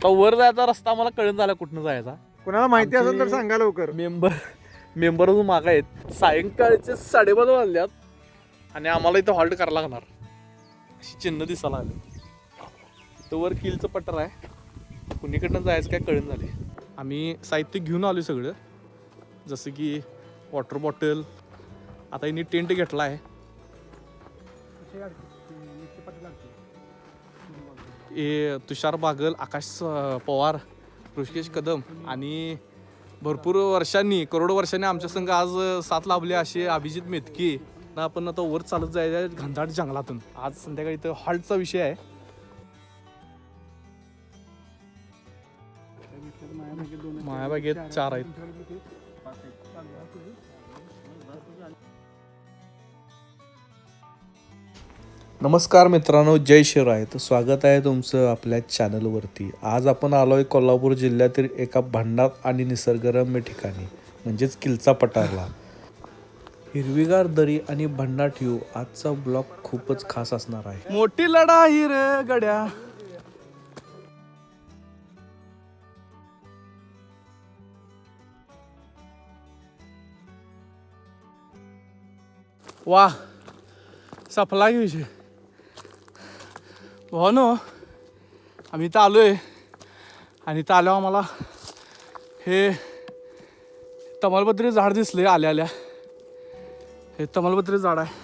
आता वर जायचा रस्ता आम्हाला कळून झाला कुठनं जायचा. कोणाला माहिती असेल तर आमचे सांगा लवकर. मेंबर अजून मागं आहेत. सायंकाळचे 12:30 वाजल्यात आणि आम्हाला इथं हॉल्ट करायला लागणार अशी चिन्ह दिसायला लागली. इथं वर किलचं पटर आहे, कुणीकडनं जायचं काय कळून झाले. आम्ही साहित्य घेऊन आलो सगळं, जसं की वॉटर बॉटल. आता यांनी टेंट घेतला आहे. हे तुषार बागल, आकाश पवार, ऋषिकेश कदम आणि भरपूर वर्षांनी, करोडो वर्षांनी आमच्या संघ आज साथ लाभले असे अभिजित मेतके. आपण आता वर चालत जायचं घनदाट जंगलातून. आज संध्याकाळी इथं हॉल्टचा विषय आहे. मायाबागेत 4 आहेत. नमस्कार मित्रांनो, जय शिवराय. तर स्वागत आहे तुमचं आपल्या चॅनलवरती. आज आपण आलो आहे कोल्हापूर जिल्ह्यातील एका भंडार आणि निसर्गरम्य ठिकाणी, म्हणजेच किलचा पठारला. हिरवीगार दरी आणि भन्नाट व्ह्यू. आजचा ब्लॉग खूपच खास असणार आहे. मोठी लढाई रे गड्या. वा, सफला की विषय भावानो. आम्ही इथं आलो आहे आणि इथं आल्यावर आम्हाला हे तमालपत्री झाड दिसले आल्या आल्या. हे तमालपत्री झाड आहे.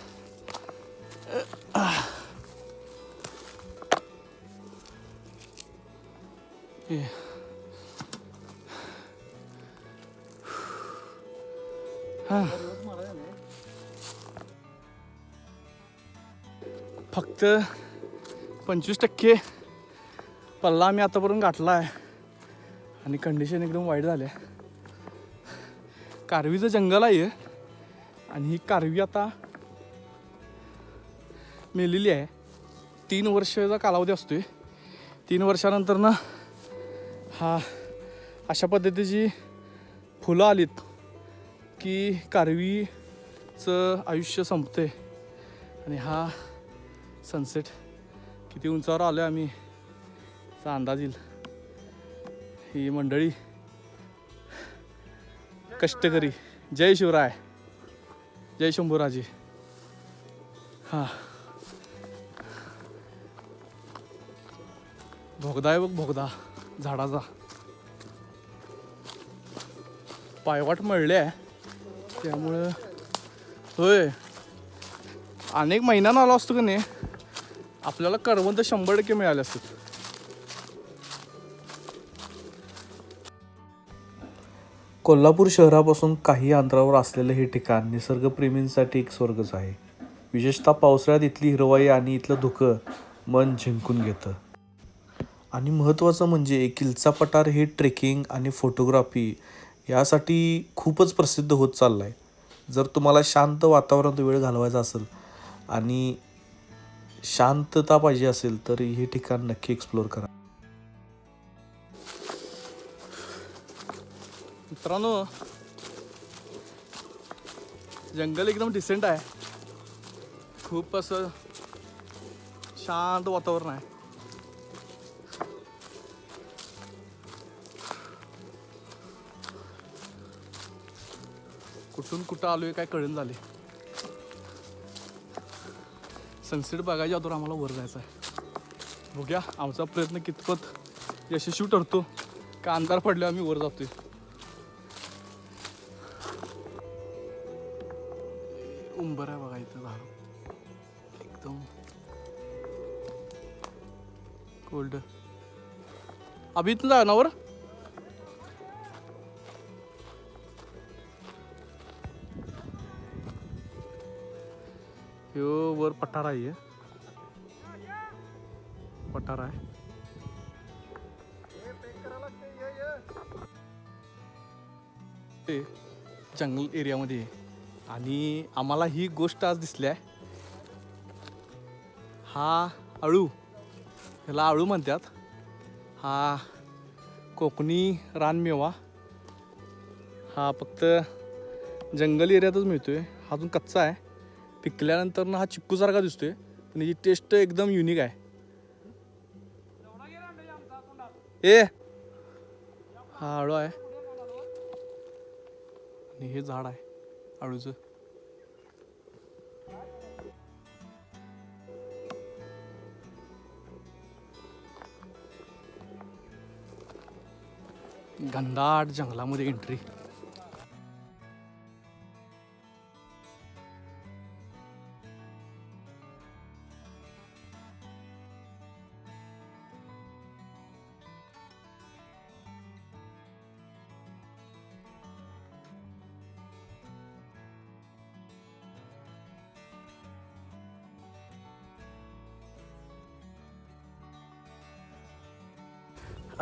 फक्त 25% पल्ला आम्ही आतापर्यंत गाठला आहे आणि कंडिशन एकदम वाईट झाली आहे. कारवीचं जंगल आहे आणि ही कारवी आता मेलेली आहे. 3 वर्षाचा कालावधी असतोय. 3 वर्षानंतर ना हा अशा पद्धतीची फुलं आलीत की कारवीचं आयुष्य संपते. आणि हा सनसेट किती उंचावर आलो आहे आम्ही चा अंदाज येईल. ही मंडळी कष्टकरी. जय शिवराय, जय शंभूराजे. हा भोगदा आहे बघ, भोगदा झाडाचा. पायवाट मळले आहे त्यामुळं. होय, अनेक महिन्यानं आलो असतो का नाही आपल्याला करवंद 100% मिळाले असतात. कोल्हापूर शहरापासून काही अंतरावर असलेलं हे ठिकाण निसर्गप्रेमींसाठी एक स्वर्गच आहे. विशेषतः पावसाळ्यात इथली हिरवाई आणि इथलं धुकं मन जिंकून घेतं. आणि महत्त्वाचं म्हणजे किलचा पठार हे ट्रेकिंग आणि फोटोग्राफी यासाठी खूपच प्रसिद्ध होत चाललं आहे. जर तुम्हाला शांत वातावरणात वेळ घालवायचा असेल आणि शांतता पाहिजे असेल तर हे ठिकाण नक्की एक्सप्लोअर करा. मित्रांनो, जंगल एकदम डिसेंट आहे. खूप असं शांत वातावरण आहे. कुठून कुठं आलोय काय कळून झाले. सनसेट बघायच्या अगोदर आम्हाला वर जायचं आहे. बघूया आमचा प्रयत्न कितपत यशस्वी ठरतो का. अंधार पडल्यावर आम्ही वर जातोय. उंबर आहे बघा इथं झाड एकदम कोल्ड. अभि इथं जा ना वर. ह्यो वर पठार आहे. पठार आहे. ते जंगल एरियामध्ये आहे आणि आम्हाला ही गोष्ट आज दिसली आहे. हा अळू, ह्याला अळू म्हणतात. हा कोकणी रानमेवा. हा फक्त जंगल एरियातच मिळतोय. हा अजून कच्चा आहे. पिकल्यानंतर ना हा चिक्कूसारखा दिसतोय पण याची टेस्ट एकदम युनिक आहे. ए हा आळू आहे आणि हे झाड आहे आळूचं. घनदाट जंगलामध्ये एंट्री.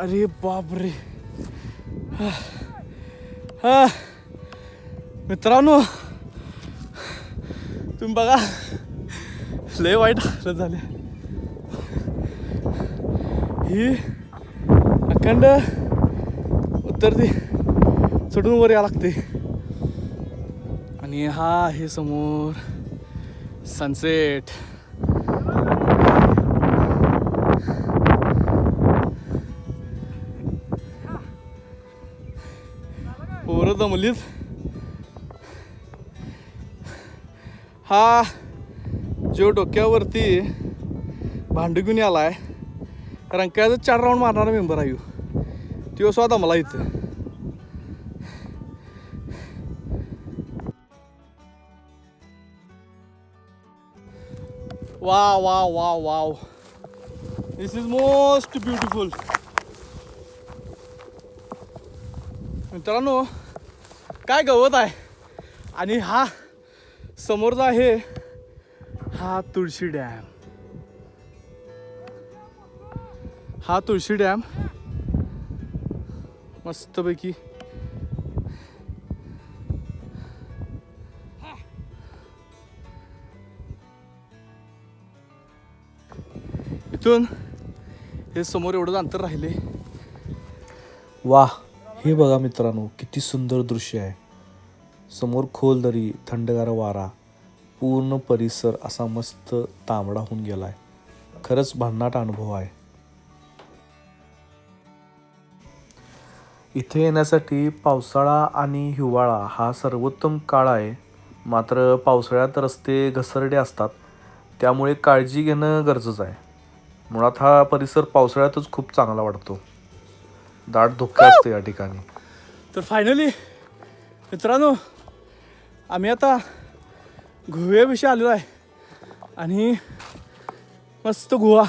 अरे बापरे. मित्रांनो तुम्ही बघा लय वाईट हालत झाले. ही अखंड उतरते चढून वर या लागते. आणि हा आहे समोर सनसेट. पोरं दमलीत. हा जो डोक्यावरती भांडू घेऊन आलाय रंकाळ्याचं 4 राऊंड मारणारा मेंबर आहे तो स्वतः मला इथं. Wow wow wow wow. This is most beautiful. मित्रांनो काय गवत आहे. आणि हा समोरचा आहे हा तुळशी डॅम. हा तुळशी डॅम मस्तपैकी इथून हे समोर एवढंच अंतर राहिले. वाह हे बघा मित्रांनो किती सुंदर दृश्य आहे. समोर खोल दरी, थंडगार वारा, पूर्ण परिसर असा मस्त तांबडा होऊन गेलाय. खरंच भन्नाट अनुभव आहे. इथे येण्यासाठी पावसाळा आणि हिवाळा हा सर्वोत्तम काळ आहे. मात्र पावसाळ्यात रस्ते घसरडे असतात त्यामुळे काळजी घेणं गरजेचं आहे. मुळात हा परिसर पावसाळ्यातच खूप चांगला वाटतो. दाट धुकं असते या ठिकाणी. तर फायनली मित्रांनो आम्ही आता गुहेविषयी आलेलो आहे. आणि मस्त गुहा.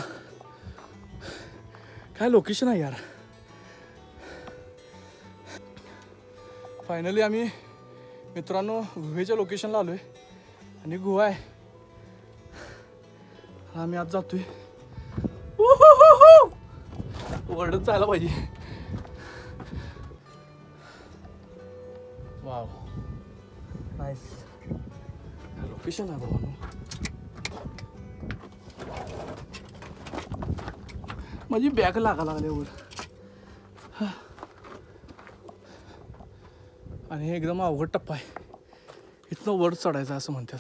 काय लोकेशन आहे यार. फायनली आम्ही मित्रांनो गुहेच्या लोकेशनला आलो आहे. आणि गुहा आहे आम्ही आज जातोय. वरडत जायला पाहिजे. वाव नाईस लोकेशन आहे बाबा. माझी बॅग लागा लागल्यावर. आणि हे एकदम अवघड टप्पा आहे. इथनं वर चढायचं असं म्हणतात.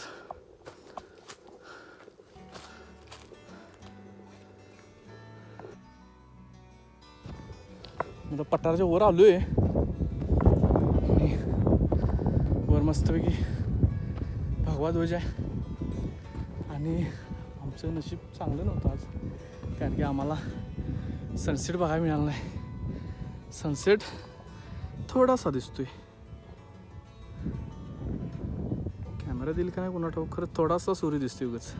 मी पठाराच्या वर आलोय. वर मस्तपैकी भगवा ध्वज आहे. आणि आमचं नशीब चांगलं नव्हतं आज कारण की आम्हाला सनसेट बघायला मिळाला नाही. सनसेट थोडासा दिसतोय. कॅमेरा दिल का नाही कोणा ठाऊक. खरं थोडासा सूर्य दिसतोय उगाच.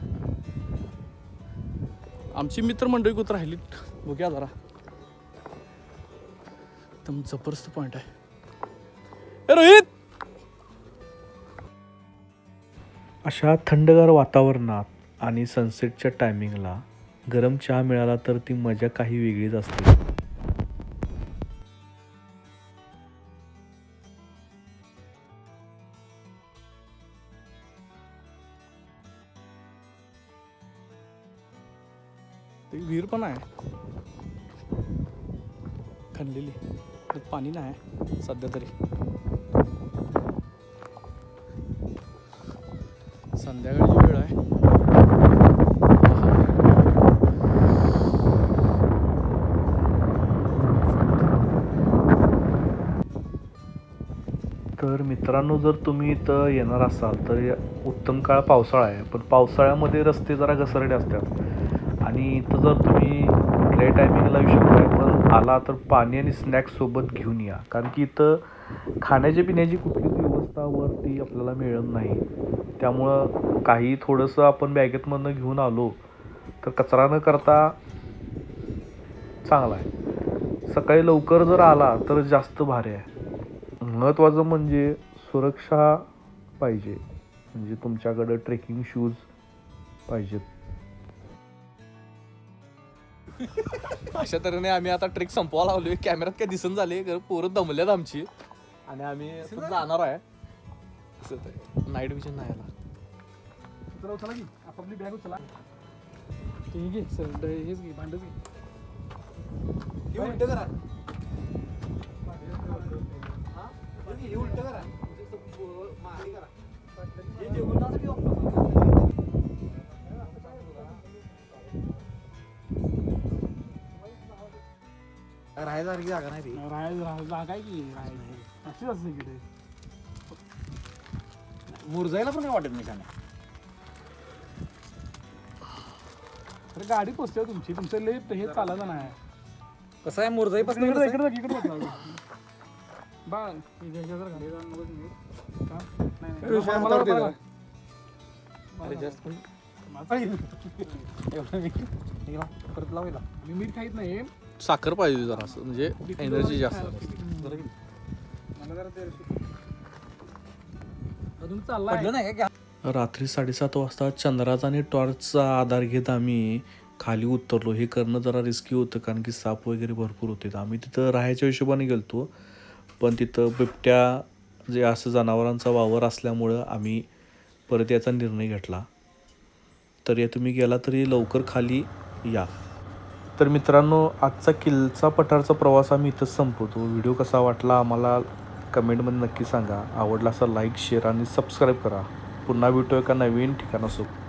आमची मित्रमंडळी कुठं राहिली बघूया जरा. एकदम जबरदस्त पॉईंट आहे. रोहित अशा थंडगार वातावरणात आणि सनसेटच्या टायमिंगला गरम चहा मिळाला तर ती मजा काही वेगळीच असते. विहीर पण आहे खणलेली. पाणी नाही सध्या तरी. संध्याकाळची वेळ आहे. मित्रांनो, जर तुम्ही इथं येणार असाल तर उत्तम काळ पावसाळा आहे, पण पावसाळ्यामध्ये रस्ते जरा घसरडे असतात आणि इथं जर तुम्ही कुठल्याही टायमिंगला येऊ शकताय, पण आला तर पाणी आणि स्नॅक्स सोबत घेऊन या, कारण की इथं खाण्याची पिण्याची कुठलीच व्यवस्था वरती आपल्याला मिळत नाही. त्यामुळं काही थोडंसं आपण बॅगेतमधनं घेऊन आलो तर कचरा न करता चांगला आहे. सकाळी लवकर जर आला तर जास्त भारी आहे. महत्त्वाचं म्हणजे सुरक्षा पाहिजे, म्हणजे तुमच्याकडं ट्रेकिंग शूज पाहिजेत. अशा तऱ्हेने आम्ही आता ट्रेक संपवा लावलोय. कॅमेऱ्यात काय दिसून झाले कारण पोरं दमल्यात आमची आणि आम्ही आता जाणार आहे. नाईट विजन नाही आला. उचला की आपली बॅग उचला. ठीक आहे सर, हेच घे भांडच घे. उलट करा, हे उलट करा. राहायसारखी जागा नाही ती. राहायला काय की राहायचं अशीच असते इकडे. मुरजायला पण काय वाटत नाही का? अरे गाडी पोचते तुमची, तुमचं लेट हे चालायचं नाही. कसं आहे मुरजाई पासून इकडे इकडे बघा बा जर घरी जाऊन परत लावायला मी मीठ खाईत नाही. साखर पाहिजे जरा, असं म्हणजे एनर्जी जास्त. अजून चाललाय. रात्री 7:30 वाजता चंद्राचा आणि टॉर्चचा आधार घेत आम्ही खाली उतरलो. हे करणं जरा रिस्की होतं कारण की साप वगैरे भरपूर होते. आम्ही तिथं राहायच्या हिशोबाने गेलतो, पण तिथं बिबट्या जे असं जनावरांचा वावर असल्यामुळं आम्ही परत याचा निर्णय घेतला. तर या तुम्ही गेला तरी लवकर खाली या. तर मित्रांनो, आजचा किल्चा पठारचा प्रवास आम्ही इथंच संपवतो. व्हिडिओ कसा वाटला आम्हाला कमेंटमध्ये नक्की सांगा. आवडला असा लाईक, शेअर आणि सबस्क्राईब करा. पुन्हा भेटूया एका नवीन ठिकाणासोबत.